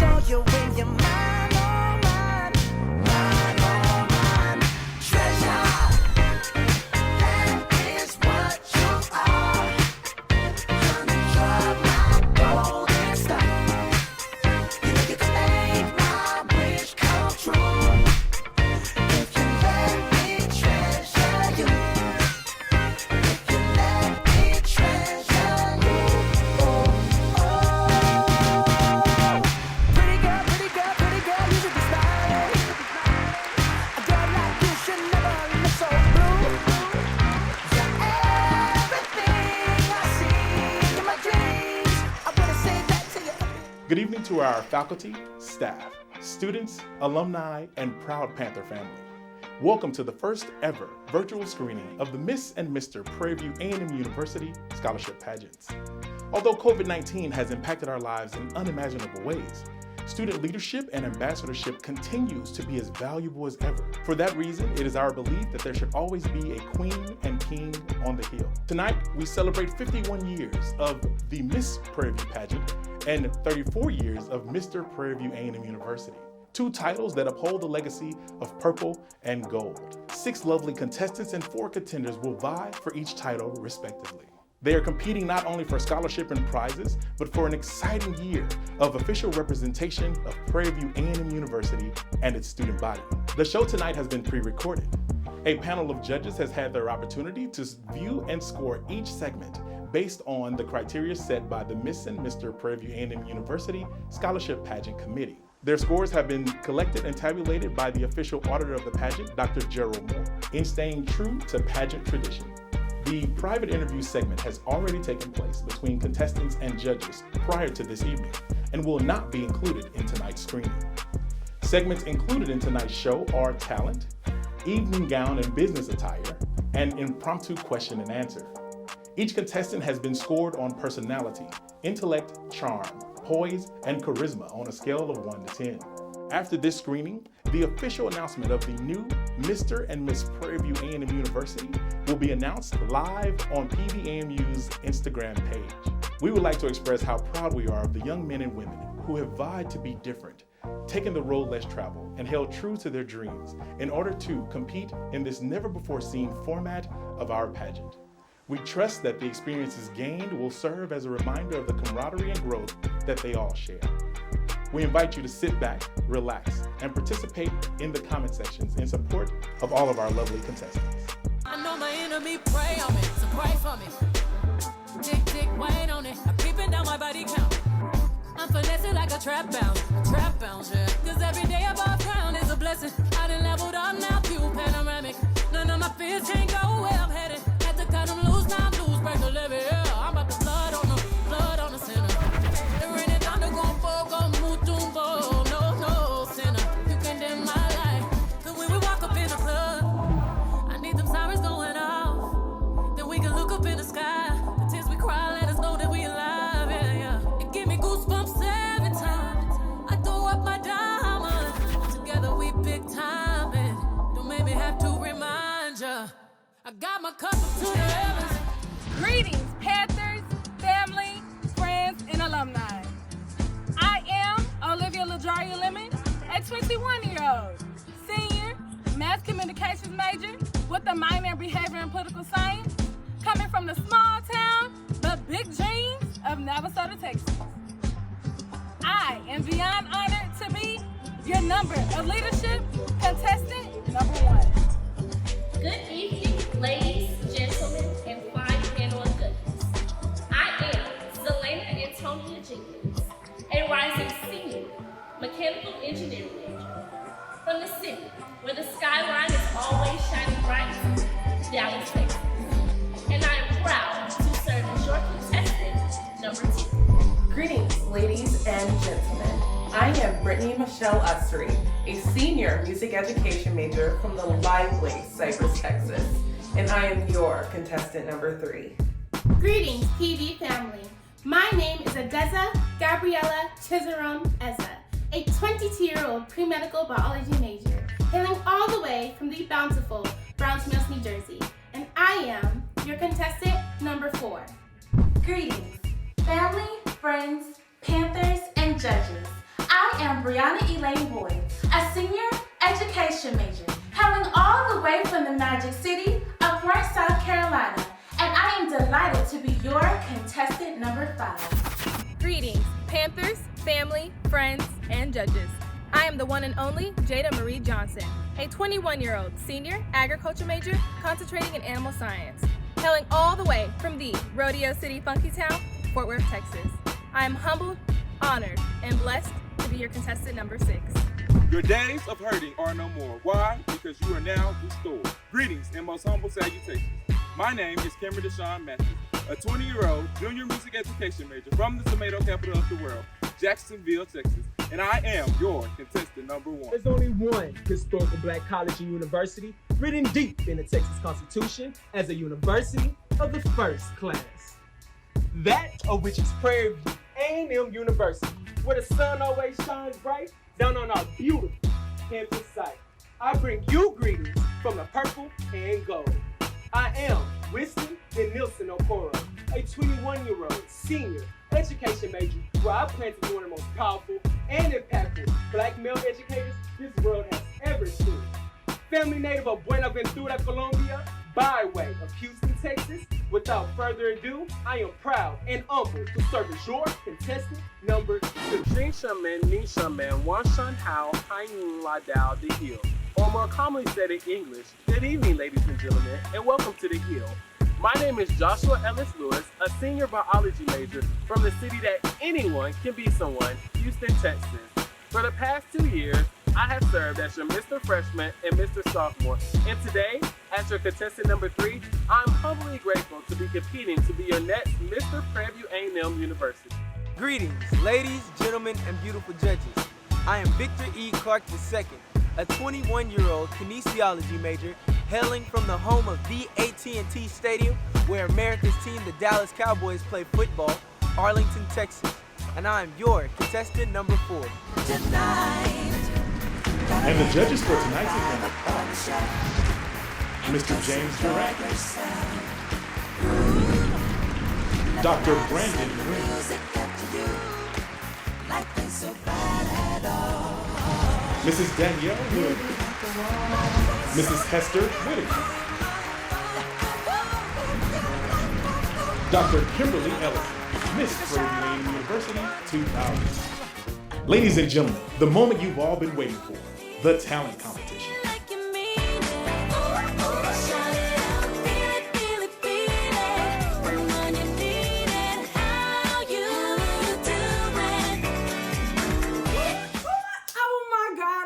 show you when you're mine, oh mine, mine, oh mine. Treasure, that is what you are. Honey, you're my golden star. You know you can make my wish come true. If you let me treasure you. If you let me treasure you. Oh, oh. Pretty girl, you should be smiling. A girl like you should never look so blue. You're everything I see in my dreams. I wanna say that to you. Good evening to our faculty, staff, students, alumni, and proud Panther family. Welcome to the first ever virtual screening of the Miss and Mr. Prairie A&M University Scholarship Pageants. Although COVID-19 has impacted our lives in unimaginable ways, student leadership and ambassadorship continues to be as valuable as ever. For that reason, it is our belief that there should always be a queen and king on the hill. Tonight, we celebrate 51 years of the Miss Prairie pageant and 34 years of Mr. Prairie A&M University. Two titles that uphold the legacy of purple and gold. 6 lovely contestants and 4 contenders will vie for each title respectively. They are competing not only for scholarship and prizes, but for an exciting year of official representation of Prairie A&M University and its student body. The show tonight has been pre-recorded. A panel of judges has had their opportunity to view and score each segment based on the criteria set by the Miss and Mr. Prairie A&M University Scholarship Pageant Committee. Their scores have been collected and tabulated by the official auditor of the pageant, Dr. Gerald Moore, in staying true to pageant tradition. The private interview segment has already taken place between contestants and judges prior to this evening and will not be included in tonight's screening. Segments included in tonight's show are talent, evening gown and business attire, and impromptu question and answer. Each contestant has been scored on personality, intellect, charm, poise, and charisma on a scale of 1 to 10. After this screening, the official announcement of the new Mr. and Miss Prairie A&M University will be announced live on PVAMU's Instagram page. We would like to express how proud we are of the young men and women who have vied to be different, taken the road less traveled, and held true to their dreams in order to compete in this never-before-seen format of our pageant. We trust that the experiences gained will serve as a reminder of the camaraderie and growth that they all share. We invite you to sit back, relax, and participate in the comment sections in support of all of our lovely contestants. I know my enemy pray on me, so pray for me. Tick, tick, wait on it. I'm creeping down my body count. I'm finessing like a trap bounce, yeah. Cause every day above ground is a blessing. I done leveled up now, view panoramic. None of my fears can't go where I'm headed. Had to cut them loose, now I'm loose, break the levee, yeah. I'm about to blood on the center. The rain and thunder gon' fall, gon' move, tumbo. No, sinner. You condemn my life. Cause when we walk up in the club, I need them sirens going off. Then we can look up in the sky. The tears we cry, let us know that we alive, yeah. It give me goosebumps every time I throw up my diamonds. Together we big time, and don't make me have to remind ya. I got my cup up to the heavens. Greetings, Panthers, family, friends, and alumni. I am Olivia LaJaria Lemon, a 21-year-old senior mass communications major with a minor in behavior and political science, coming from the small town but big dreams of Navasota, Texas. I am beyond honored to be your number of leadership contestant number 1. Good evening, ladies, gentlemen, and fine panel of goodness. I am Zelena Antonia Jenkins, a rising senior mechanical engineering major from the city where the skyline is always shining bright, Dallas, Texas. And I am proud to serve as your contestant number 2. Greetings, ladies and gentlemen. I am Brittany Michelle Ussery, a senior music education major from the lively Cypress, Texas, and I am your contestant number 3. Greetings, PV family. My name is Adeza Gabriella Chizaram Eza, a 22-year-old pre-medical biology major, hailing all the way from the bountiful Browns Mills, New Jersey, and I am your contestant number 4. Greetings, family, friends, Panthers, and judges. I am Brianna Elaine Boyd, a senior education major, hailing all the way from the Magic City of Florence, South Carolina, and I am delighted to be your contestant number 5. Greetings, Panthers, family, friends, and judges. I am the one and only Jada Marie Johnson, a 21-year-old senior agriculture major concentrating in animal science, hailing all the way from the Rodeo City Funky Town, Fort Worth, Texas. I am humbled, honored, and blessed to be your contestant number 6. Your days of hurting are no more. Why? Because you are now restored. Greetings and most humble salutations. My name is Cameron Deshaun Matthews, a 20-year-old junior music education major from the tomato capital of the world, Jacksonville, Texas, and I am your contestant number 1. There's only one historical black college and university written deep in the Texas Constitution as a university of the first class. That of which is Prairie A&M University, where the sun always shines bright down on our beautiful campus site. I bring you greetings from the purple and gold. I am Winston Nielsen Okoro, a 21-year-old senior education major where I plan to be one of the most powerful and impactful black male educators this world has ever seen. Family native of Buenaventura, Colombia, by way of Houston, Texas. Without further ado, I am proud and humbled to serve as your contestant number 2. Nishaman, Wanshan Hao, Haiyun La Dao, The Hill. Or more commonly said in English, good evening, ladies and gentlemen, and welcome to The Hill. My name is Joshua Ellis Lewis, a senior biology major from the city that anyone can be someone, Houston, Texas. For the past 2 years, I have served as your Mr. Freshman and Mr. Sophomore, and today, as your contestant number 3, I'm humbly grateful to be competing to be your next Mr. Prairie A&M University. Greetings, ladies, gentlemen, and beautiful judges. I am Victor E. Clark II, a 21-year-old kinesiology major hailing from the home of the AT&T Stadium, where America's team, the Dallas Cowboys, play football, Arlington, Texas. And I am your contestant number 4. And the judges for tonight's event are Mr. James Durant, Dr. Brandon Green, Mrs. Danielle Hood, Mrs. Hester Whitaker, Dr. Kimberly Ellis, Miss Prairie A&M University 2000. Ladies and gentlemen, the moment you've all been waiting for, the talent competition.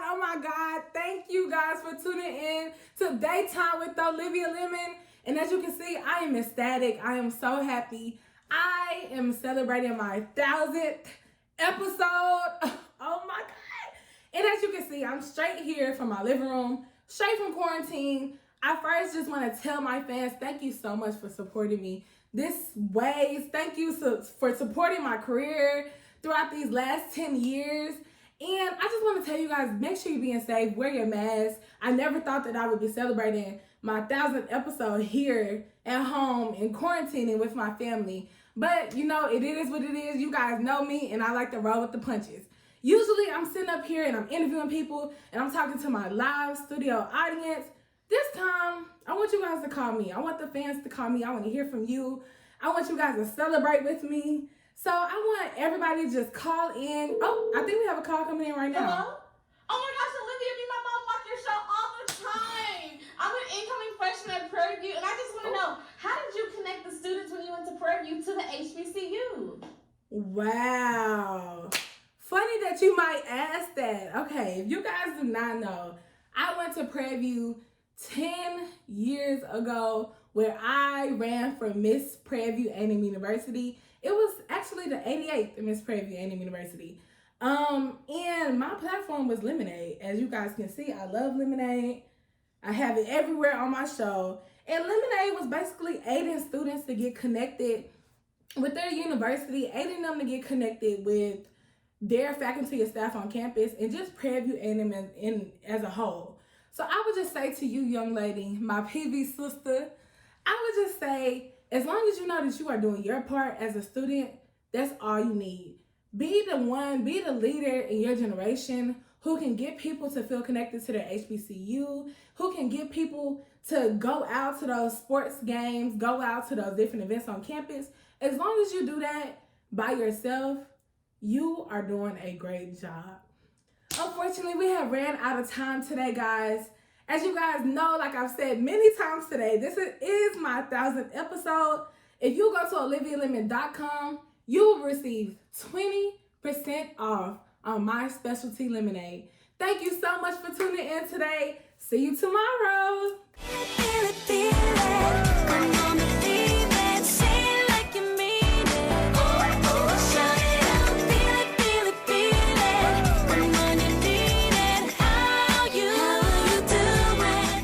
Oh my God. Thank you guys for tuning in to Daytime with Olivia Lemon. And as you can see, I am ecstatic. I am so happy. I am celebrating my 1000th episode. Oh my God. And as you can see, I'm straight here from my living room, straight from quarantine. I first just want to tell my fans, thank you so much for supporting me this ways. Thank you for supporting my career throughout these last 10 years. And I just want to tell you guys, make sure you're being safe, wear your mask. I never thought that I would be celebrating my 1000th episode here at home in quarantining with my family. But you know, it is what it is. You guys know me and I like to roll with the punches. Usually I'm sitting up here and I'm interviewing people and I'm talking to my live studio audience. This time, I want you guys to call me. I want the fans to call me. I want to hear from you. I want you guys to celebrate with me. So I want everybody to just call in. Oh, I think we have a call coming in right now. Hello? Oh my gosh, Olivia, me and my mom watch your show all the time. I'm an incoming freshman at Prairie View, and I just want to know, how did you connect the students when you went to Prairie View to the HBCU? Wow. Funny that you might ask that. Okay, if you guys do not know, I went to Prairie View 10 years ago where I ran for Miss Prairie View A&M University. It was actually the 88th Miss Prairie View A&M University. And my platform was lemonade. As you guys can see, I love lemonade. I have it everywhere on my show. And lemonade was basically aiding students to get connected with their university, aiding them to get connected with their faculty and staff on campus, and just Prairie View A&M as a whole. So I would just say to you, young lady, my PV sister, I would just say, as long as you know that you are doing your part as a student, that's all you need. Be the one, be the leader in your generation who can get people to feel connected to their HBCU, who can get people to go out to those sports games, go out to those different events on campus. As long as you do that by yourself, you are doing a great job. Unfortunately, we have ran out of time today, guys. As you guys know, like I've said many times today, this is my 1,000th episode. If you go to olivialemon.com, you will receive 20% off on my specialty lemonade. Thank you so much for tuning in today. See you tomorrow. Feel it, feel it. Come on, believe it. Say it like you mean it. Shout it out. Feel it, feel it. And when you need it, how you do it.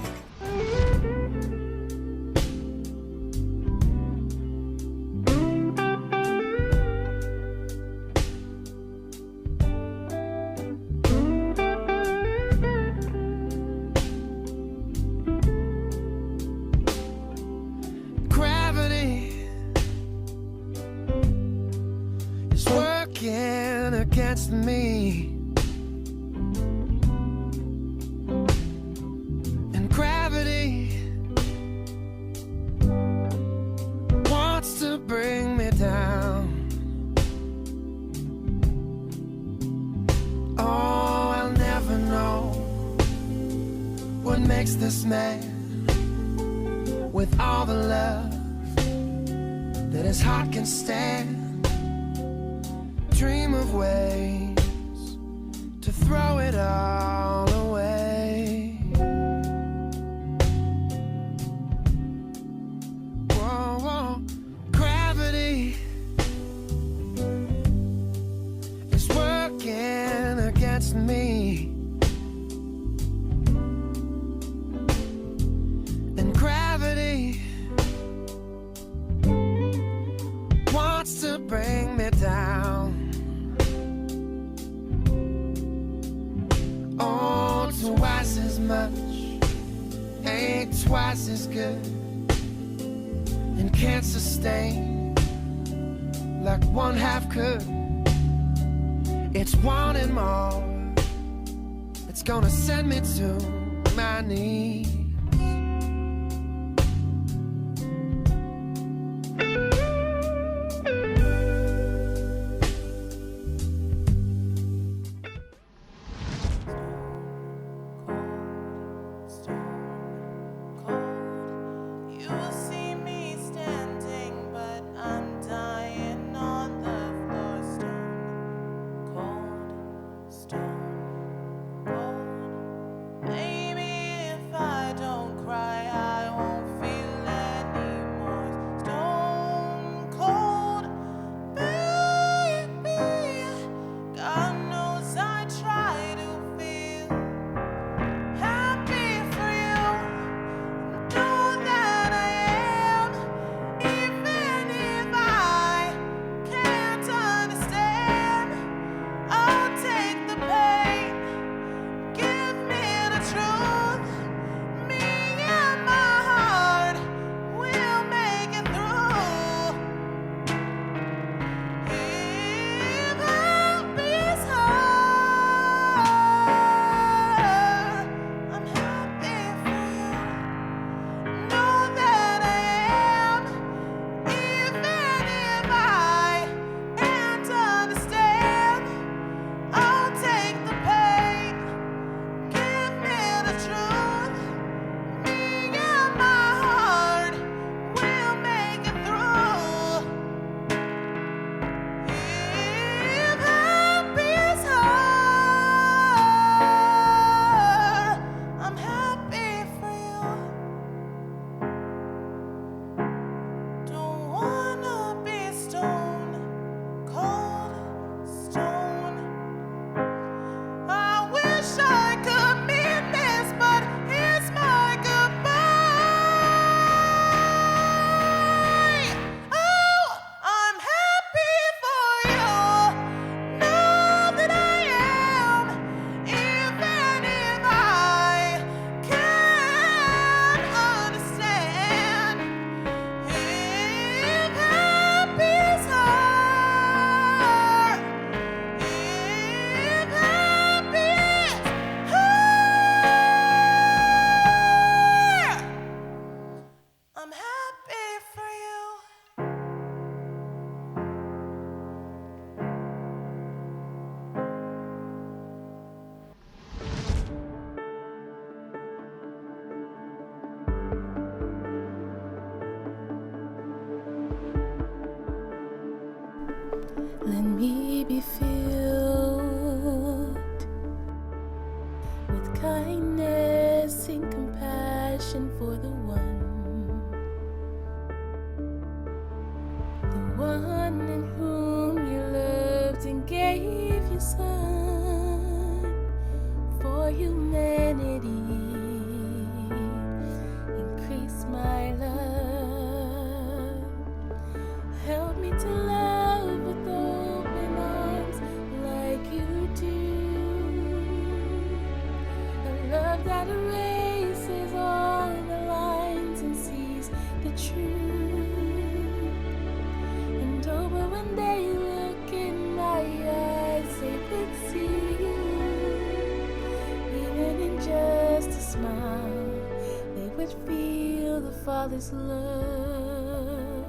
Gravity is working against me, and gravity wants to bring me down. Oh, I'll never know what makes this man with all the love that his heart can stand. Dream of ways to throw it all away. Whoa, whoa. Gravity is working against me, and gravity wants to bring me down. Oh, twice as much ain't twice as good, and can't sustain like one half could. It's wanting more. It's gonna send me to my knees. You see me standing, but I'm dying on the floor. Stone cold. Maybe if I don't me be filled with kindness and compassion for the one in whom you loved and gave your son for humanity. Increase my love. Help me to love with open arms like you do. A love that erases all the lines and sees the truth. And oh, but when they look in my eyes, they could see you. Even in just a smile, they would feel the Father's love.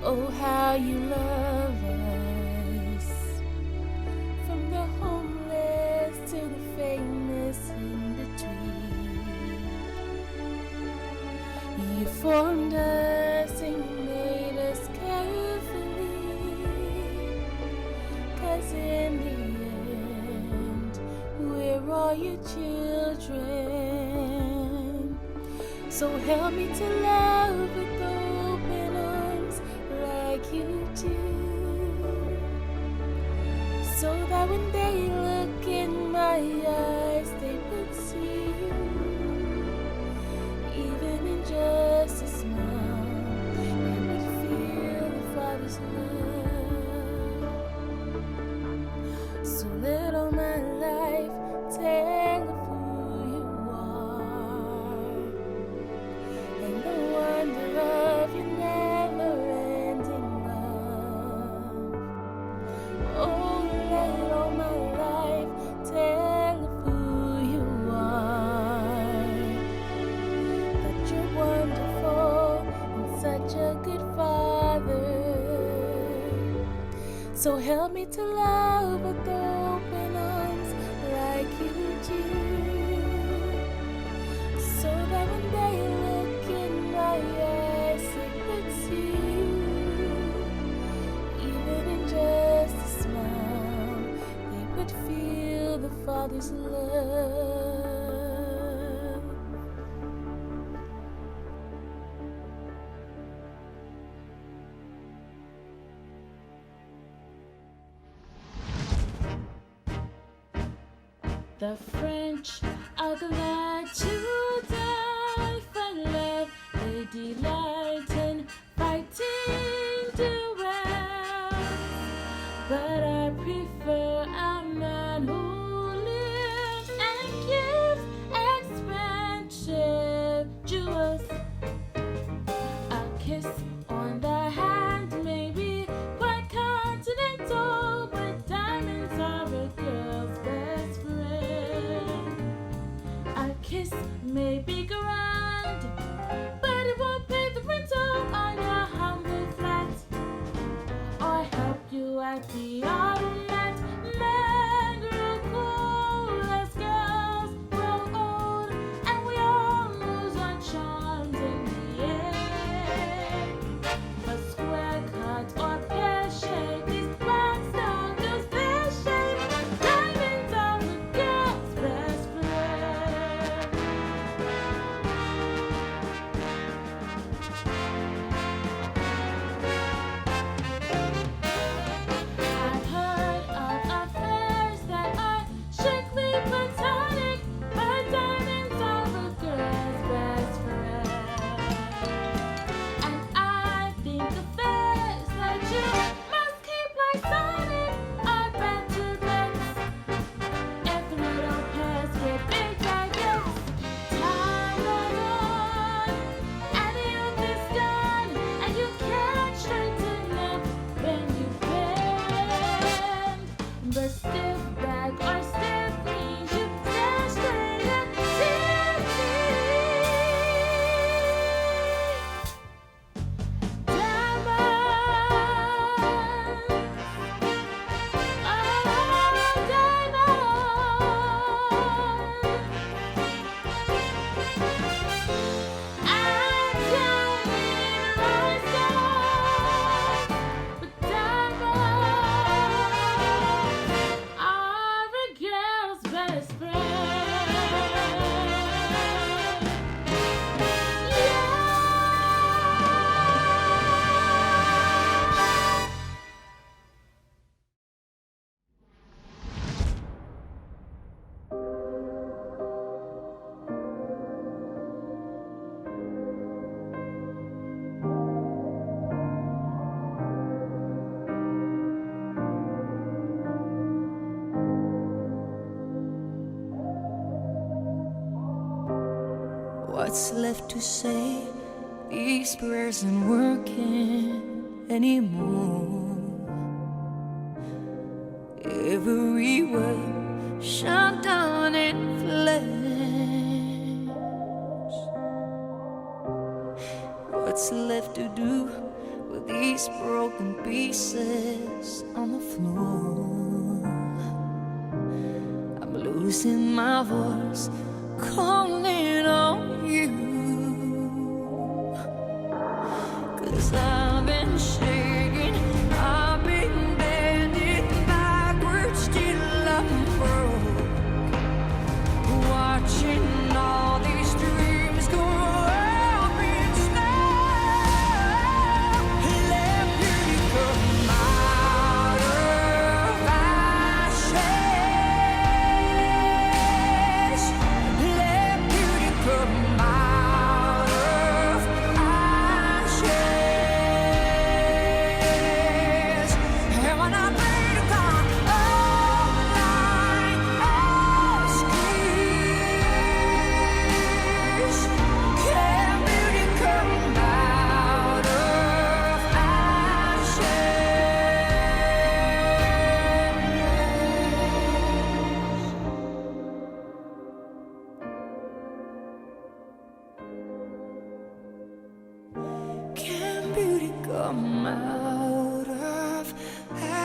Oh, how you love us. From the homeless to the famous in between. You formed us and you made us carefully. 'Cause in the end, we're all your children. So help me to love with open arms like you do. So that when they look in my eyes, they would see you. Even in just a smile, they would feel the Father's love. So let all my life tell of who you are and the wonder of your never-ending love. Oh, let all my life tell of who you are. That you're wonderful and such a good Father. So help me to love with open arms like you do. So that when they look in my eyes, they could see you. Even in just a smile, they would feel the Father's love. The French are glad to die for love. They delight in fighting duels. But I prefer a man who lives and gives expensive jewels. A kiss on the hand may be quite continental, but diamonds are a girl's best friend. A kiss may be grand, but it won't pay the What's left to say? These prayers aren't working anymore. Every word shut down in flames. What's left to do with these broken pieces on the floor? I'm losing my voice, calling on you. 'Cause I've been shaking, I've been bending backwards till I'm broke. Watching all these dreams go up in smoke. Let beauty come out of ashes. Let beauty come out of ashes. And when I pray to God all night, asking, can beauty come out of ashes? Can beauty come out of ashes?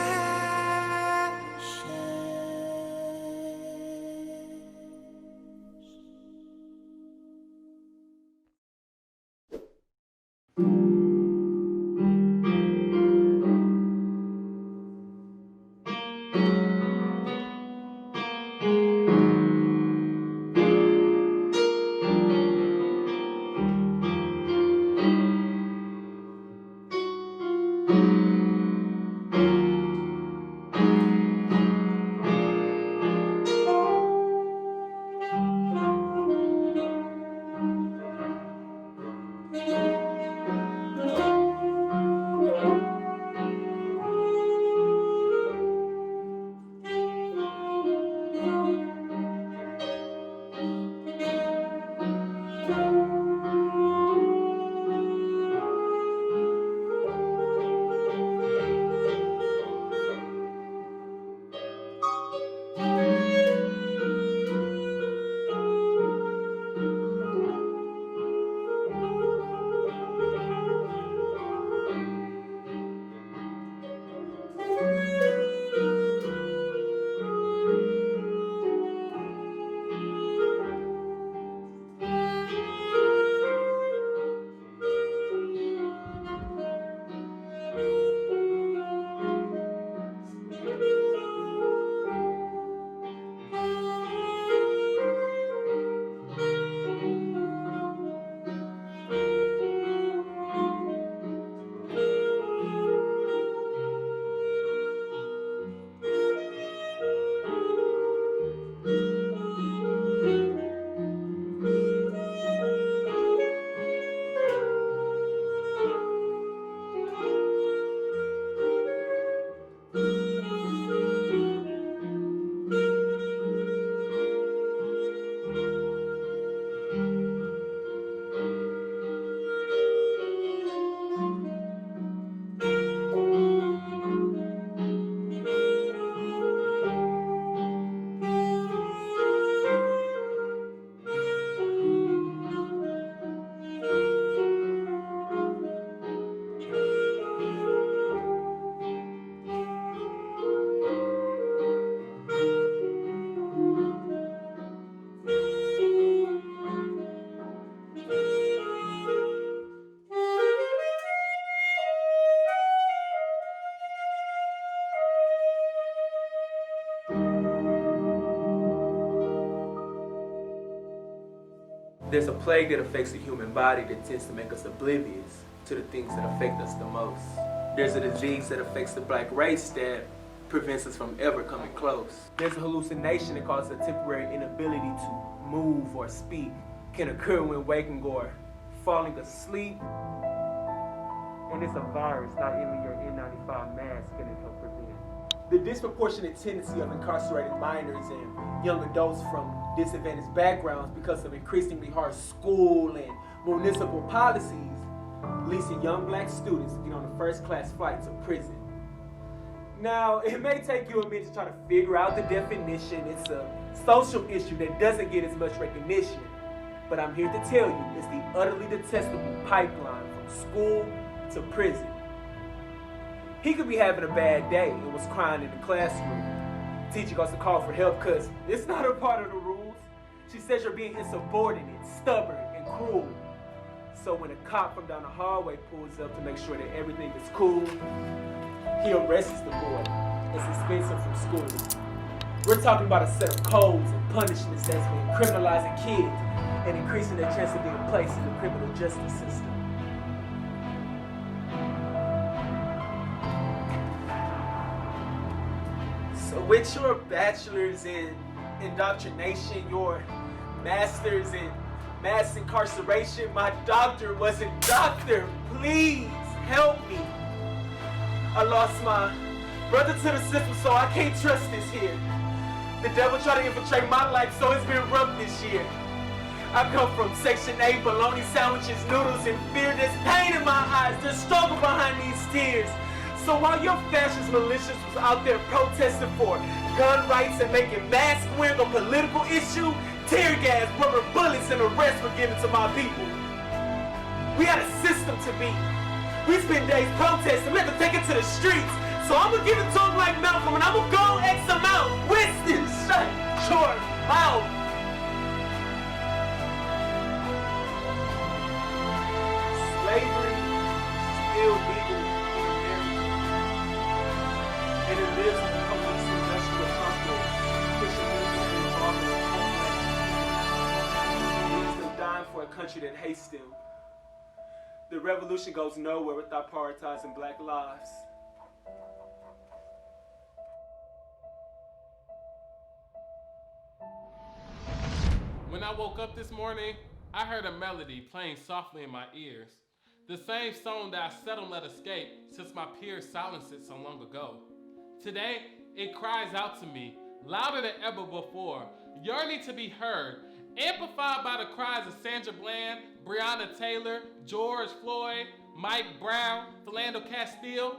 There's a plague that affects the human body that tends to make us oblivious to the things that affect us the most. There's a disease that affects the black race that prevents us from ever coming close. There's a hallucination that causes a temporary inability to move or speak, can occur when waking or falling asleep. And it's a virus not even your N95 mask can help prevent. The disproportionate tendency of incarcerated minors and young adults from disadvantaged backgrounds because of increasingly harsh school and municipal policies leads to young black students to get on the first-class flight to prison. Now, it may take you a minute to try to figure out the definition. It's a social issue that doesn't get as much recognition. But I'm here to tell you, it's the utterly detestable pipeline from school to prison. He could be having a bad day and was crying in the classroom. Teacher goes to call for help because it's not a part of the rules. She says you're being insubordinate, stubborn, and cruel. So when a cop from down the hallway pulls up to make sure that everything is cool, he arrests the boy and suspends him from school. We're talking about a set of codes and punishments that's been criminalizing kids and increasing their chance of being placed in the criminal justice system. So with your bachelor's in indoctrination, your master's in mass incarceration, my doctor wasn't doctor. Please help me. I lost my brother to the system, so I can't trust this here. The devil tried to infiltrate my life, so it's been rough this year. I come from Section 8, bologna sandwiches, noodles, and fear. There's pain in my eyes, there's struggle behind these tears. So while your fascist militias was out there protesting for gun rights and making masks wearing a political issue, tear gas, rubber bullets, and arrests were given to my people. We had a system to beat. We spent days protesting, we had to take it to the streets. So I'm gonna give it to him like Malcolm, and I'm gonna go X amount. Winston, shut your mouth. Slavery is still legal in America. And it lives in the post-industrial complex, pushing military involvement in homeland. It leaves them dying for a country that hates them. The revolution goes nowhere without prioritizing black lives. When I woke up this morning, I heard a melody playing softly in my ears. The same song that I seldom let escape since my peers silenced it so long ago. Today, it cries out to me, louder than ever before, yearning to be heard, amplified by the cries of Sandra Bland, Breonna Taylor, George Floyd, Mike Brown, Philando Castile.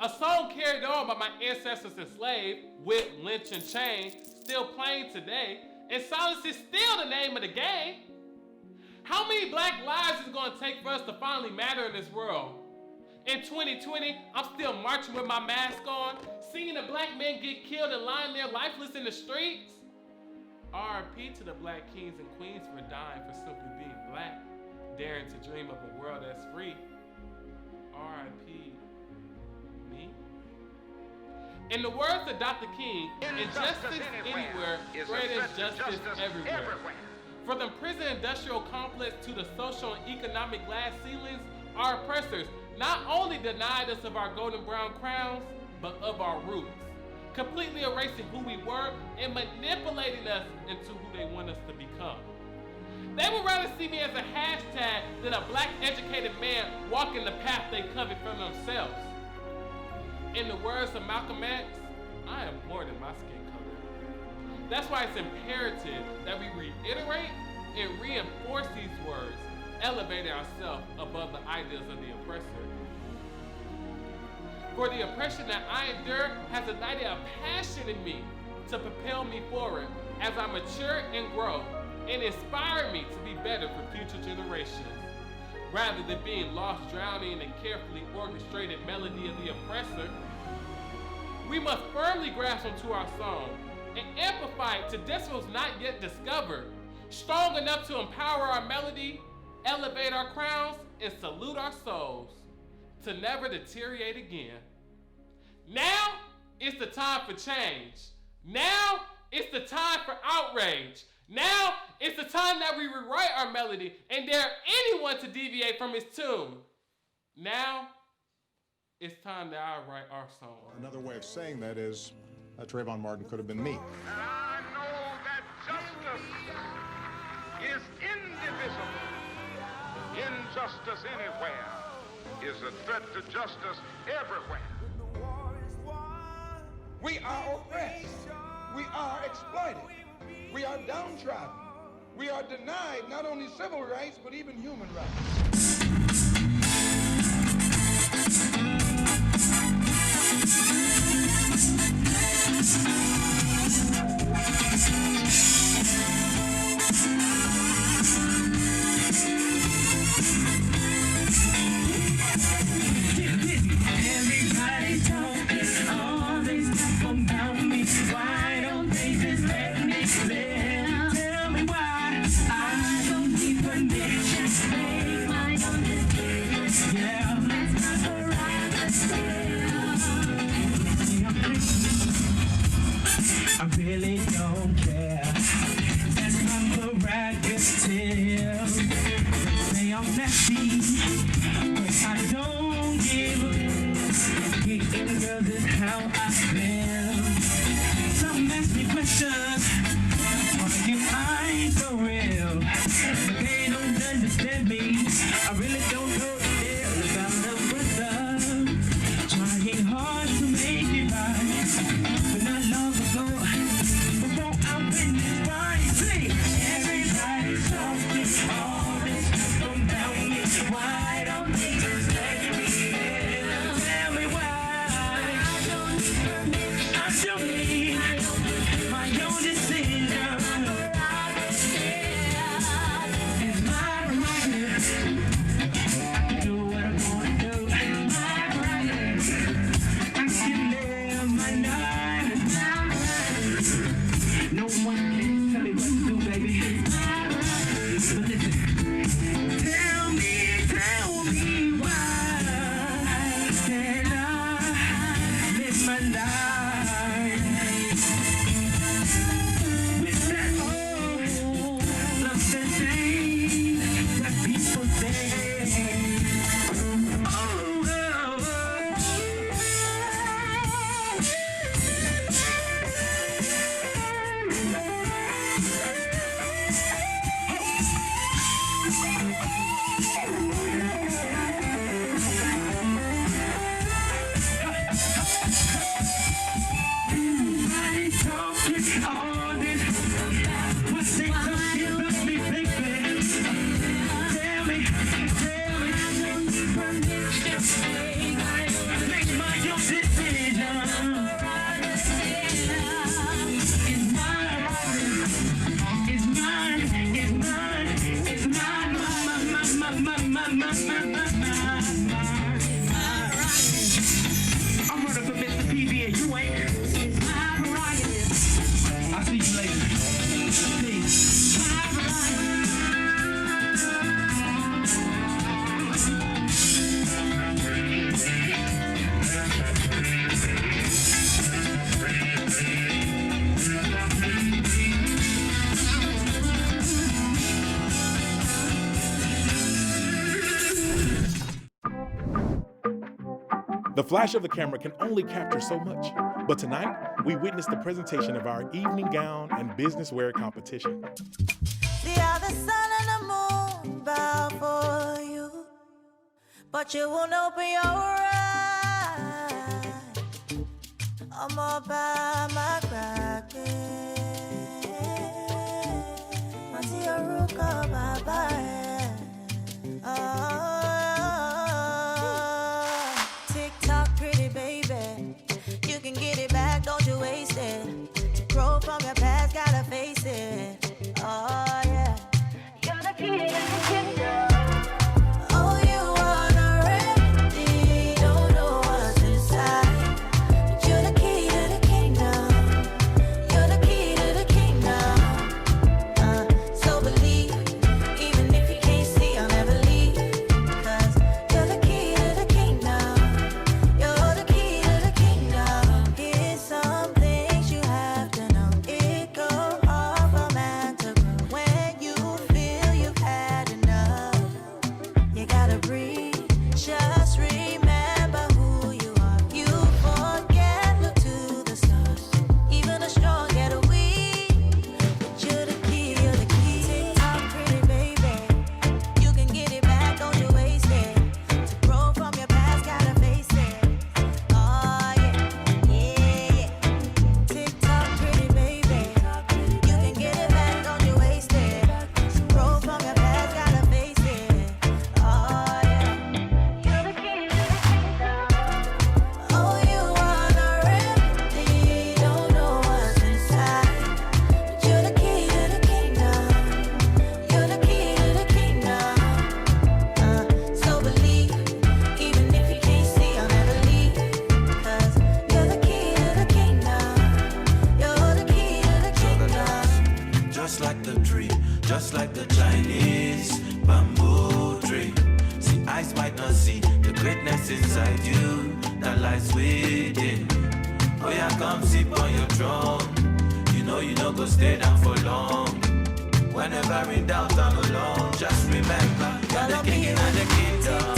A song carried on by my ancestors enslaved, whipped, lynched, and chained, still playing today, and silence is still the name of the game. How many black lives is it going to take for us to finally matter in this world? In 2020, I'm still marching with my mask on, seeing a black man get killed and lying there lifeless in the streets. R.I.P. to the black kings and queens for dying for simply being black, daring to dream of a world that's free. R.I.P. me. In the words of Dr. King, injustice anywhere, great injustice everywhere. From the prison industrial complex to the social and economic glass ceilings, our oppressors not only denied us of our golden brown crowns, but of our roots, completely erasing who we were and manipulating us into who they want us to become. They would rather see me as a hashtag than a black educated man walking the path they covet for themselves. In the words of Malcolm X, I am more than my skin color. That's why it's imperative that we reiterate and reinforce these words, elevating ourselves above the ideas of the oppressor. For the oppression that I endure has ignited a passion in me to propel me forward as I mature and grow, and inspire me to be better for future generations. Rather than being lost drowning in the carefully orchestrated melody of the oppressor, we must firmly grasp onto our song and amplify it to decibels not yet discovered, strong enough to empower our melody, elevate our crowns, and salute our souls, to never deteriorate again. Now is the time for change. Now is the time for outrage. Now is the time that we rewrite our melody and dare anyone to deviate from its tune. Now it's time that I write our song. Another way of saying that is Trayvon Martin could have been me. And I know that justice is indivisible. Injustice anywhere is a threat to justice everywhere. We are oppressed. We are exploited. We are downtrodden. We are denied not only civil rights, but even human rights. Everybody talking all this stuff about me. Why don't they just let me live? Tell me why I don't need permission. Make my own decisions. Yeah, that's my prerogative. I really don't care. That's my prerogative. Say I'm messy, but I don't give a getting girls is how I feel. Some ask me questions, if I ain't for real. They don't understand me. I really don't know the deal about the brother. Trying hard to make it right, but not long ago. Before I went this right, see, everybody's talking all this stuff about me. Why don't they just let me live? Tell me why. I don't need my own decision. It's my prerogative. I can do what I want to do. It's my prerogative. I can live my life. It's my prerogative. No one can tell me what to do, baby. It's my prerogative. But listen, tell me why can I live my life with that old love and pain that people say. Everybody talking all this. What's they talking about me, baby? Tell me. Make my own decision. It's mine. It's mine. It's mine. It's mine. I'm running for Mr. PV and you ain't. It's my prerogative. I'll see you later. Peace. My The flash of the camera can only capture so much, but tonight we witnessed the presentation of our evening gown and business wear competition. See how the sun and the moon bow for you, but you won't open your eyes. I'm all by my crackers. I see a rook of bye-bye. Tick-tock, pretty baby. You can get it back, don't you waste it. To grow from your past, gotta face it. Oh, yeah. You're the key to the kingdom. Oh, you wanna remedy, don't know what's inside. But you're the key to the kingdom. You're the key just like the tree, just like the Chinese bamboo tree. See, eyes might not see the greatness inside you that lies within. Oh yeah, come sit on your throne. You know go stay down for long. Whenever in doubt and alone, just remember you're the king and the kingdom.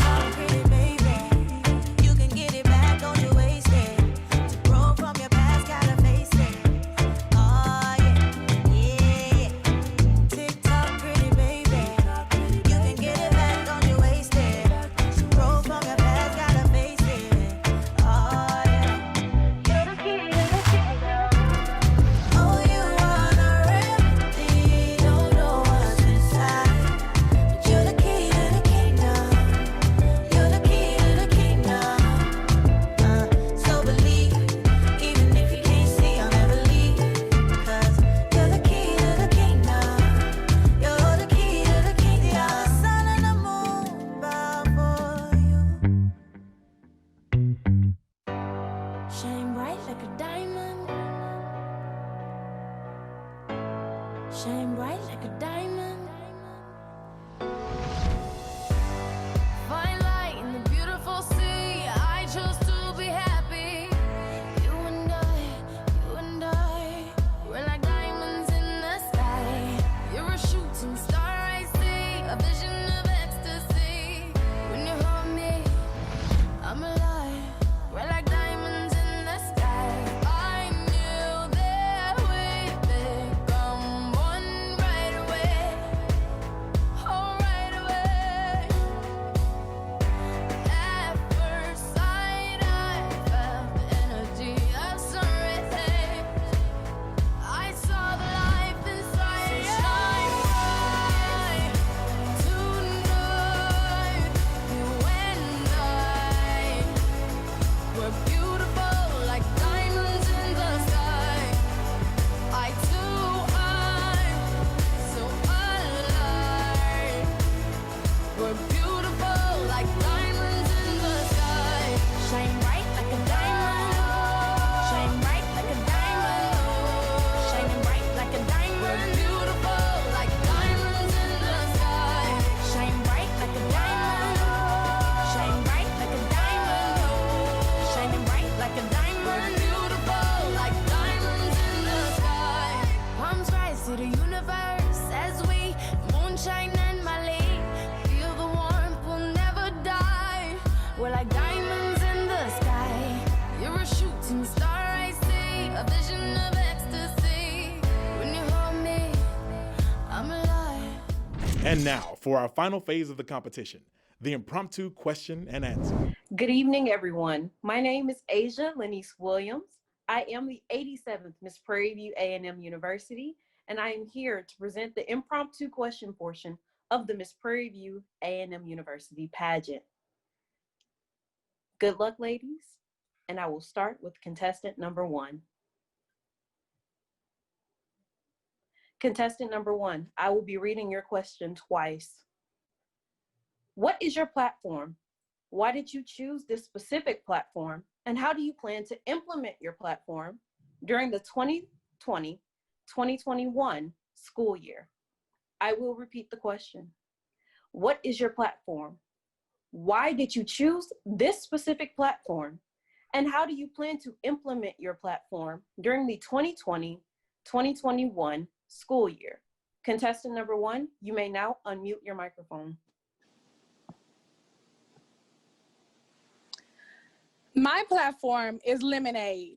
Shine bright like a diamond. Shine bright like a diamond. Find light in the beautiful sea. I chose to be happy. You and I, we're like diamonds in the sky. You're a shooting star, I see, a vision of ecstasy. When you hold me, I'm alive. We're like diamonds in the sky. I knew that we'd become one right away. Oh, right away. At first sight, I felt the energy of sun rays. I saw the life inside you. Shine bright tonight. You and I, we're beautiful like diamonds in the sky. I too, I'm so alive. We're beautiful like diamonds in the sky. Shine bright like a diamond. Shine bright like a diamond. Shining bright like a diamond. We're beautiful like diamonds in the sky. Shine bright like a diamond. Shine bright like a diamond. Shining bright like a diamond. We're beautiful like diamonds in the sky. Palms rise to the universe as we moonshine and Mali. Feel the warmth, we'll never die. We're like diamonds in the sky. You're a shooting star, I see, a vision of ecstasy. When you hold me, I'm alive. And now for our final phase of the competition, the impromptu question and answer. Good evening, everyone. My name is Asia Lenice Williams. I am the 87th Miss Prairie View A&M University, and I am here to present the impromptu question portion of the Miss Prairie View A&M University pageant. Good luck, ladies, and I will start with contestant number 1. Contestant number 1, I will be reading your question twice. What is your platform? Why did you choose this specific platform? And how do you plan to implement your platform during the 2020-2021 school year? I will repeat the question. What is your platform? Why did you choose this specific platform? And how do you plan to implement your platform during the 2020-2021 school year? Contestant number 1, you may now unmute your microphone. My platform is Lemonade,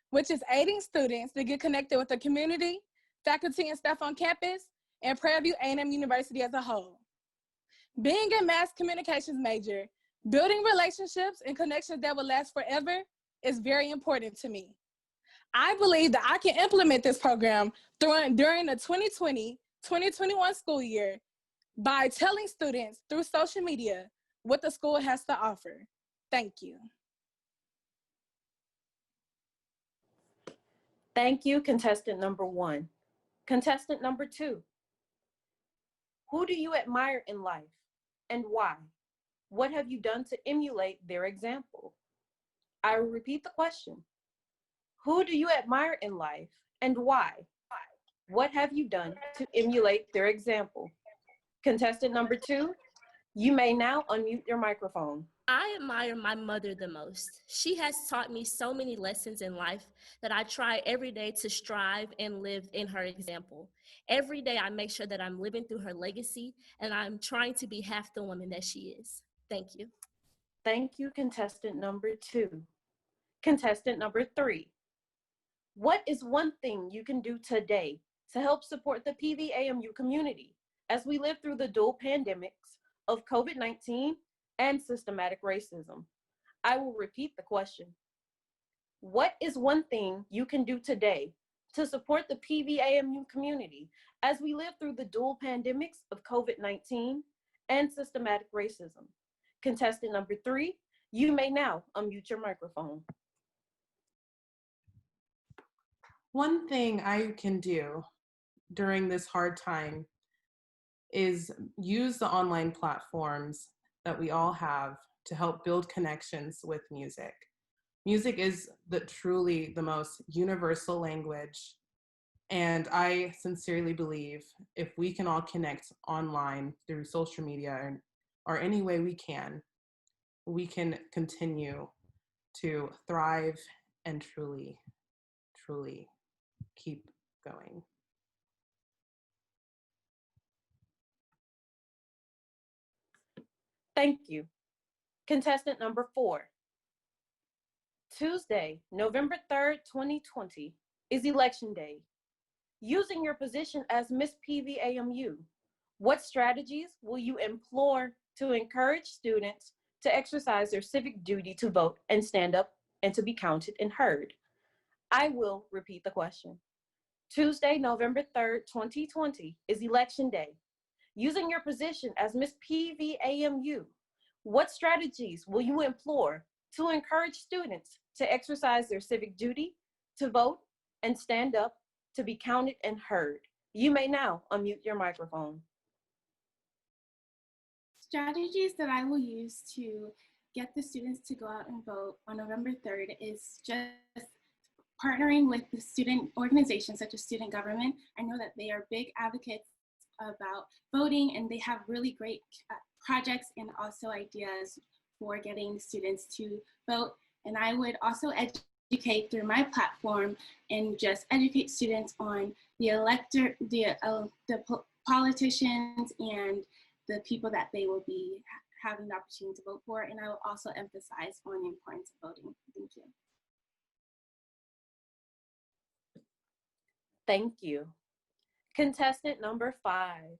which is aiding students to get connected with the community, faculty and staff on campus, and Prairie View A&M University as a whole. Being a mass communications major, building relationships and connections that will last forever is very important to me. I believe that I can implement this program during the 2020-2021 school year by telling students through social media what the school has to offer. Thank you. Thank you, contestant number 1. Contestant number 2. Who do you admire in life and why? What have you done to emulate their example? I will repeat the question. Who do you admire in life and why? What have you done to emulate their example? Contestant number 2, you may now unmute your microphone. I admire my mother the most. She has taught me so many lessons in life that I try every day to strive and live in her example. Every day I make sure that I'm living through her legacy and I'm trying to be half the woman that she is. Thank you. Thank you, contestant number 2. Contestant number 3, what is one thing you can do today to help support the PVAMU community as we live through the dual pandemics of COVID-19 and systematic racism? I will repeat the question. What is one thing you can do today to support the PVAMU community as we live through the dual pandemics of COVID-19 and systematic racism? Contestant number 3, you may now unmute your microphone. One thing I can do during this hard time is use the online platforms that we all have to help build connections with music. Music is truly the most universal language, and I sincerely believe if we can all connect online through social media or any way we can continue to thrive and truly keep going. Thank you. Contestant number 4. Tuesday, November 3rd, 2020 is Election Day. Using your position as Miss PVAMU, what strategies will you employ to encourage students to exercise their civic duty to vote and stand up and to be counted and heard? I will repeat the question. Tuesday, November 3rd, 2020 is Election Day. Using your position as Miss PVAMU, what strategies will you employ to encourage students to exercise their civic duty to vote and stand up to be counted and heard? You may now unmute your microphone. Strategies that I will use to get the students to go out and vote on November 3rd is just partnering with the student organizations such as student government. I know that they are big advocates about voting, and they have really great projects and also ideas for getting students to vote. And I would also educate through my platform and just educate students on the politicians and the people that they will be having the opportunity to vote for. And I will also emphasize on the importance of voting. Thank you. Thank you. Contestant number 5.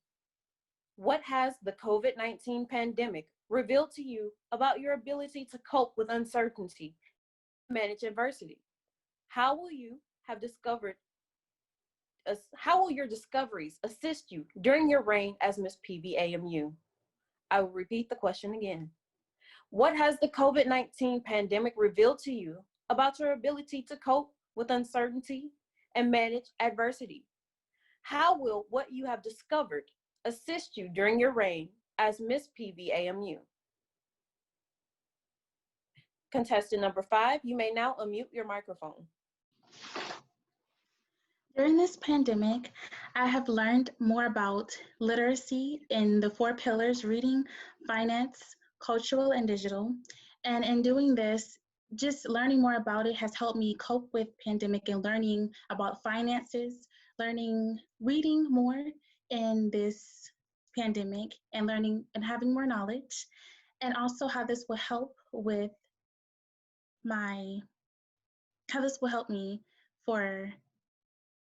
What has the COVID-19 pandemic revealed to you about your ability to cope with uncertainty and manage adversity? How will your discoveries assist you during your reign as Miss PVAMU? I will repeat the question again. What has the COVID-19 pandemic revealed to you about your ability to cope with uncertainty and manage adversity? How will what you have discovered assist you during your reign as Miss PVAMU? Contestant number 5, you may now unmute your microphone. During this pandemic, I have learned more about literacy in the 4 pillars: reading, finance, cultural, and digital. And in doing this, just learning more about it has helped me cope with pandemic and learning about finances, reading more in this pandemic and learning and having more knowledge, and also how this will help me for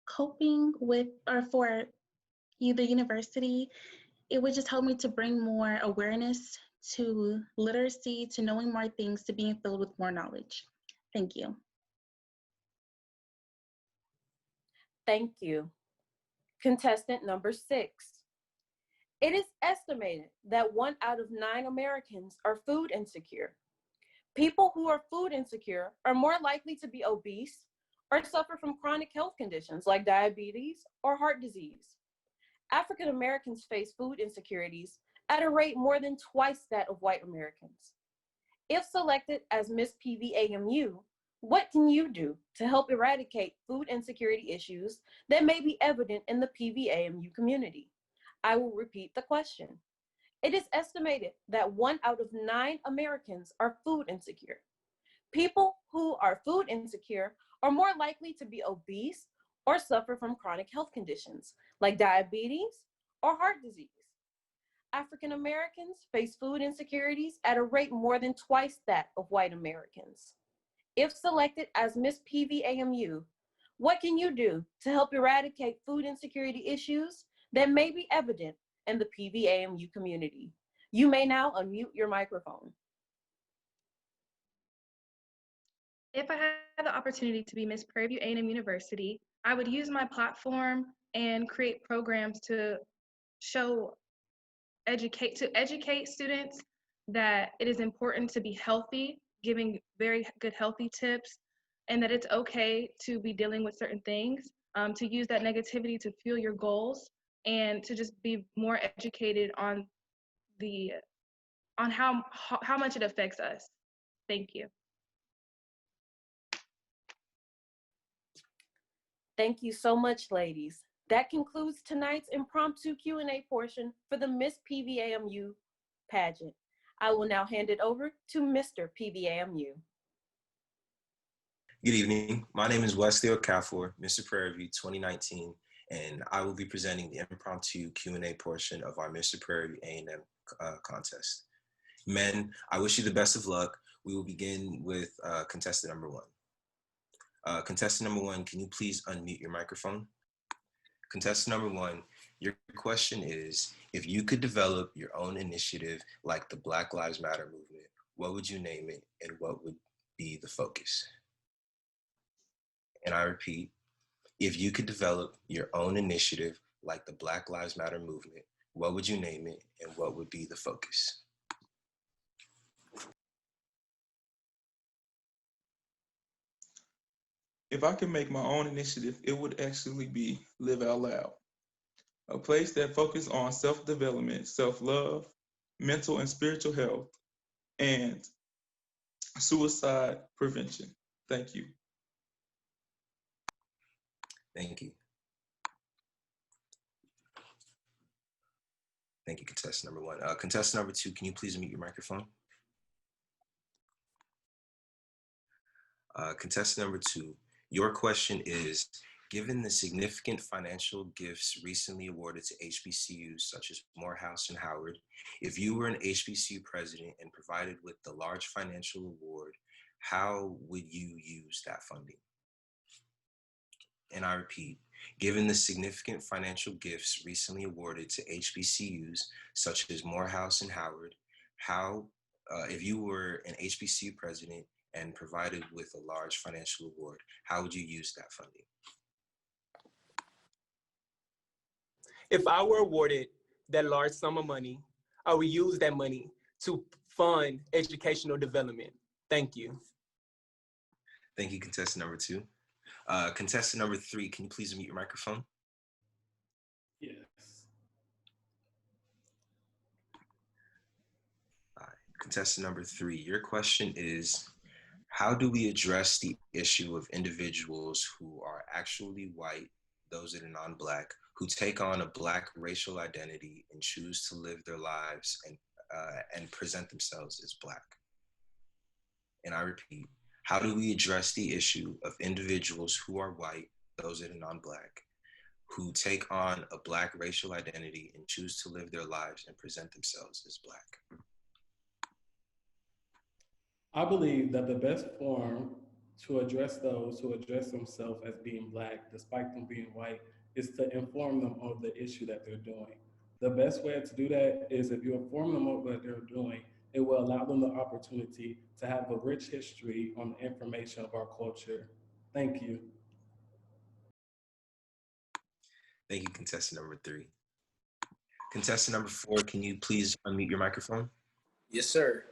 coping with, or for the university. It would just help me to bring more awareness to literacy, to knowing more things, to being filled with more knowledge. Thank you. Thank you. Contestant number 6. It is estimated that 1 out of 9 Americans are food insecure. People who are food insecure are more likely to be obese or suffer from chronic health conditions like diabetes or heart disease. African Americans face food insecurities at a rate more than twice that of white Americans. If selected as Miss PVAMU, What can you do to help eradicate food insecurity issues that may be evident in the PVAMU community? I will repeat the question. It is estimated that 1 out of 9 Americans are food insecure. People who are food insecure are more likely to be obese or suffer from chronic health conditions like diabetes or heart disease. African Americans face food insecurities at a rate more than twice that of white Americans. If selected as Miss PVAMU, what can you do to help eradicate food insecurity issues that may be evident in the PVAMU community? You may now unmute your microphone. If I had the opportunity to be Miss Prairie View A&M University, I would use my platform and create programs to educate students that it is important to be healthy, giving very good healthy tips, and that it's okay to be dealing with certain things, to use that negativity to fuel your goals, and to just be more educated on how much it affects us. Thank you. Thank you so much, ladies. That concludes tonight's impromptu Q&A portion for the Miss PVAMU pageant. I will now hand it over to Mr. PVAMU. Good evening. My name is Wesley Okafor, Mr. Prairie View 2019, and I will be presenting the impromptu Q&A portion of our Mr. Prairie View A&M contest. Men, I wish you the best of luck. We will begin with contestant number 1. Contestant number 1, can you please unmute your microphone? Contestant number 1, your question is, if you could develop your own initiative like the Black Lives Matter movement, what would you name it and what would be the focus? And I repeat, if you could develop your own initiative like the Black Lives Matter movement, what would you name it and what would be the focus? If I could make my own initiative, it would actually be Live Out Loud, a place that focuses on self-development, self-love, mental and spiritual health, and suicide prevention. Thank you. Thank you. Thank you, contestant number 1. Contestant number 2, can you please unmute your microphone? Contestant number 2, your question is, given the significant financial gifts recently awarded to HBCUs such as Morehouse and Howard, if you were an HBCU president and provided with the large financial award, how would you use that funding? And I repeat, given the significant financial gifts recently awarded to HBCUs such as Morehouse and Howard, if you were an HBCU president and provided with a large financial award, how would you use that funding? If I were awarded that large sum of money, I would use that money to fund educational development. Thank you. Thank you, contestant number 2. Contestant number 3, can you please unmute your microphone? Yes. Contestant number 3, your question is, how do we address the issue of individuals who are actually white, those that are non-Black, who take on a Black racial identity and choose to live their lives and present themselves as Black? And I repeat, how do we address the issue of individuals who are white, those that are non-Black, who take on a Black racial identity and choose to live their lives and present themselves as Black? I believe that the best form to address those who address themselves as being Black, despite them being white, is to inform them of the issue that they're doing. The best way to do that is if you inform them of what they're doing, it will allow them the opportunity to have a rich history on the information of our culture. Thank you. Thank you, contestant number 3. Contestant number 4, can you please unmute your microphone? Yes, sir.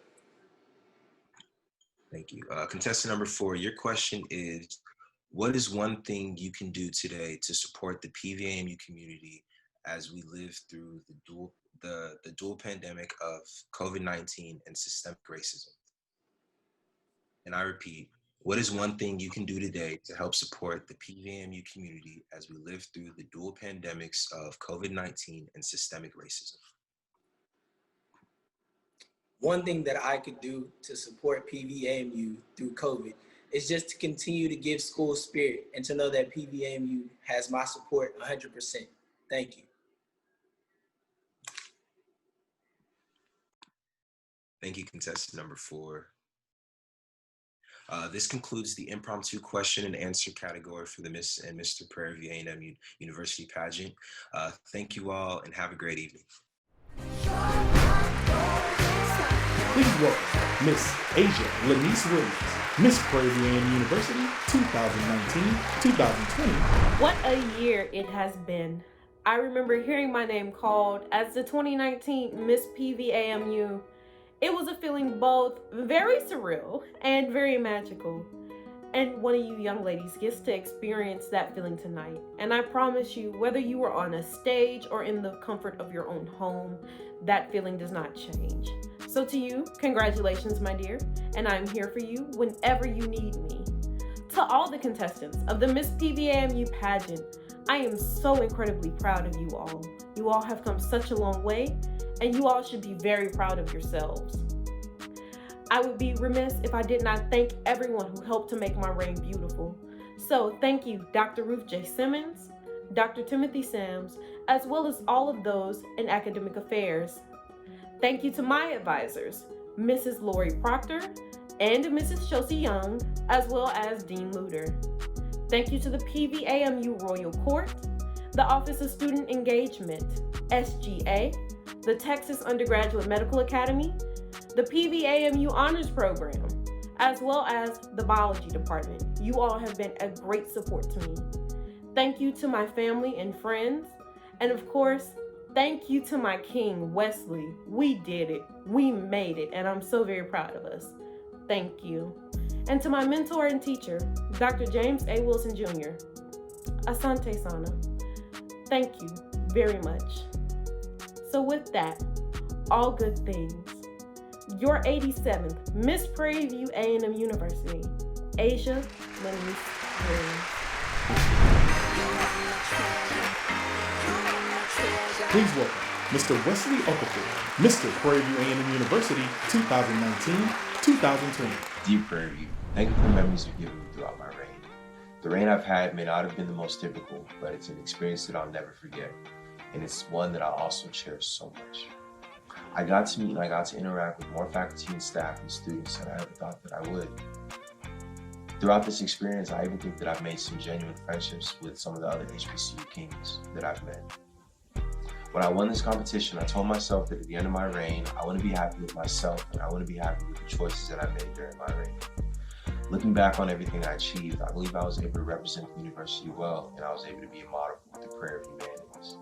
Thank you. Contestant number 4, your question is, what is one thing you can do today to support the PVAMU community as we live through the dual pandemic of COVID-19 and systemic racism? And I repeat, What is one thing you can do today to help support the PVAMU community as we live through the dual pandemics of COVID-19 and systemic racism? One thing that I could do to support PVAMU through COVID is just to continue to give school spirit and to know that PVAMU has my support 100%. Thank you. Thank you, contestant number 4. This concludes the impromptu question and answer category for the Miss and Mr. Prairie View A&M University pageant. Thank you all and have a great evening. Please welcome Miss Asia Lanice Williams, Miss Prairie View A&M University 2019-2020. What a year it has been. I remember hearing my name called as the 2019 Miss PVAMU. It was a feeling both very surreal and very magical. And one of you young ladies gets to experience that feeling tonight. And I promise you, whether you were on a stage or in the comfort of your own home, that feeling does not change. So to you, congratulations, my dear. And I'm here for you whenever you need me. To all the contestants of the Miss PVAMU pageant, I am so incredibly proud of you all. You all have come such a long way, and you all should be very proud of yourselves. I would be remiss if I did not thank everyone who helped to make my reign beautiful. So thank you, Dr. Ruth J. Simmons, Dr. Timothy Sams, as well as all of those in academic affairs. Thank you to my advisors, Mrs. Lori Proctor and Mrs. Chelsea Young, as well as Dean Luter. Thank you to the PVAMU Royal Court, the Office of Student Engagement, SGA, the Texas Undergraduate Medical Academy, the PVAMU Honors Program, as well as the Biology Department. You all have been a great support to me. Thank you to my family and friends, and of course, thank you to my king, Wesley. We did it, we made it, and I'm so very proud of us. Thank you. And to my mentor and teacher, Dr. James A. Wilson Jr., Asante Sana, thank you very much. So with that, all good things. Your 87th Miss Prairie View A&M University, Asia Lanice Williams. Please welcome Mr. Wesley Okafor, Mr. Prairie View A&M University 2019-2020. Dear Prairie View, thank you for the memories you've given me throughout my reign. The reign I've had may not have been the most typical, but it's an experience that I'll never forget. And it's one that I also cherish so much. I got to meet and I got to interact with more faculty and staff and students than I ever thought that I would. Throughout this experience, I even think that I've made some genuine friendships with some of the other HBCU kings that I've met. When I won this competition, I told myself that at the end of my reign, I want to be happy with myself and I want to be happy with the choices that I made during my reign. Looking back on everything I achieved, I believe I was able to represent the university well and I was able to be a model for the Prairie View humanities.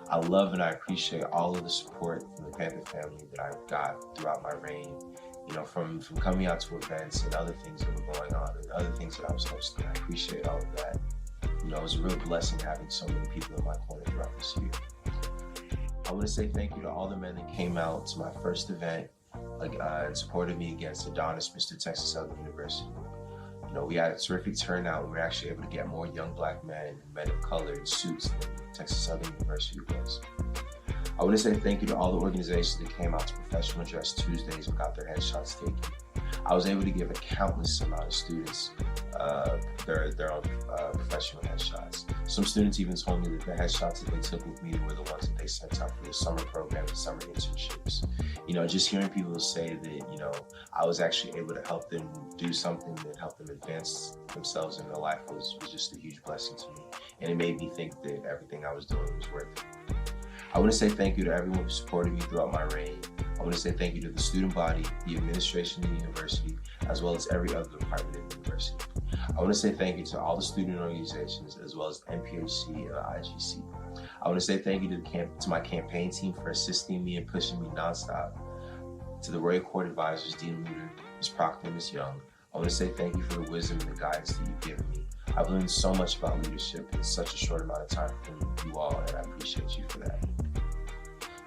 I love and I appreciate all of the support from the Panther family that I've got throughout my reign, you know, from coming out to events and other things that were going on and other things that I was hosting. I appreciate all of that. You know, it was a real blessing having so many people in my corner throughout this year. I want to say thank you to all the men that came out to my first event and supported me against Adonis, Mr. Texas Southern University. You know, we had a terrific turnout and we were actually able to get more young black men and men of color in suits than Texas Southern University was. I want to say thank you to all the organizations that came out to Professional Dress Tuesdays and got their headshots taken. I was able to give a countless amount of students their own professional headshots. Some students even told me that the headshots that they took with me were the ones that they sent out for their summer programs and summer internships. You know, just hearing people say that, you know, I was actually able to help them do something that helped them advance themselves in their life was just a huge blessing to me. And it made me think that everything I was doing was worth it. I want to say thank you to everyone who supported me throughout my reign. I want to say thank you to the student body, the administration of the university, as well as every other department in the university. I want to say thank you to all the student organizations, as well as NPHC and the IGC. I want to say thank you to my campaign team for assisting me and pushing me nonstop. To the Royal Court advisors, Dean Luter, Ms. Proctor, and Ms. Young, I want to say thank you for the wisdom and the guidance that you've given me. I've learned so much about leadership in such a short amount of time from you all, and I appreciate you for that.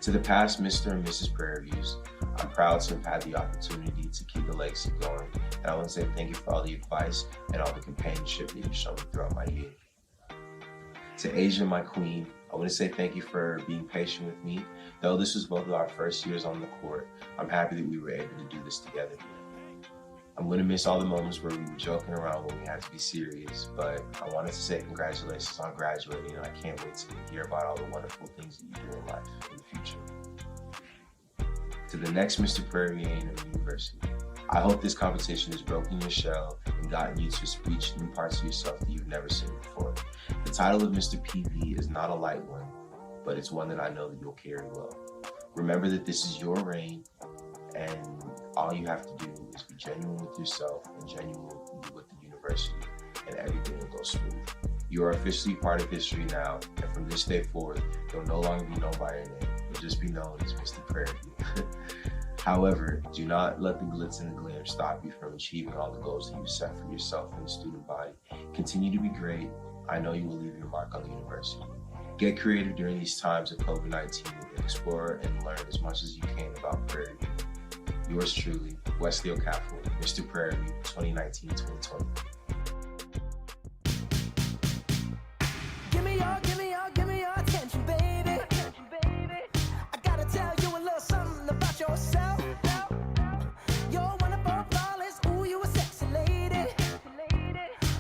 To the past Mr. and Mrs. Prairie Views, I'm proud to have had the opportunity to keep the legacy going And I want to say thank you for all the advice and all the companionship that you've shown me throughout my year. To Asia, my queen, I want to say thank you for being patient with me. Though this was both of our first years on the court, I'm happy that we were able to do this together. I'm going to miss all the moments where we were joking around when we had to be serious, but I wanted to say congratulations on graduating, and I can't wait to hear about all the wonderful things that you do in life in the future. To the next Mr. Prairie A&M University, I hope this competition has broken your shell and gotten you to reach new parts of yourself that you've never seen before. The title of Mr. PV is not a light one, but it's one that I know that you'll carry well. Remember that this is your reign, and all you have to do is be genuine with yourself and genuine with the university, and everything will go smooth. You are officially part of history now, and from this day forward, you'll no longer be known by your name. You'll just be known as Mr. Prairie. However, do not let the glitz and the glam stop you from achieving all the goals that you set for yourself and the student body. Continue to be great. I know you will leave your mark on the university. Get creative during these times of COVID-19 and explore and learn as much as you can about Prairie. Yours truly, Wesley Okafor, Mr. Prairie, 2019-2020. Give me your attention, baby. I gotta tell you a little something about yourself. You're wonderful, flawless, ooh, you a sexy lady.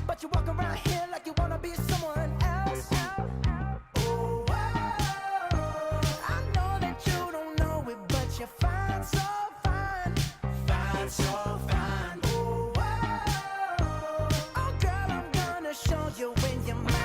But you walk around here like you wanna be someone else. Ooh, I know that you don't know it, but you're fine, so fine. Fine, so fine. Ooh, oh girl, I'm gonna show you when you're mine.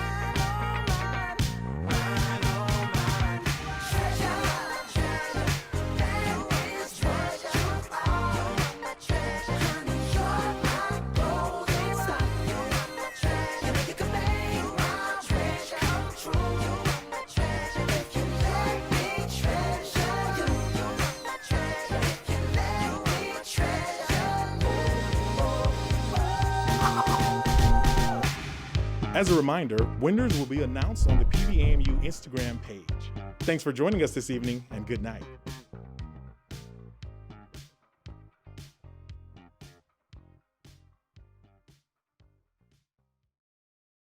As a reminder, winners will be announced on the PVAMU Instagram page. Thanks for joining us this evening, and good night.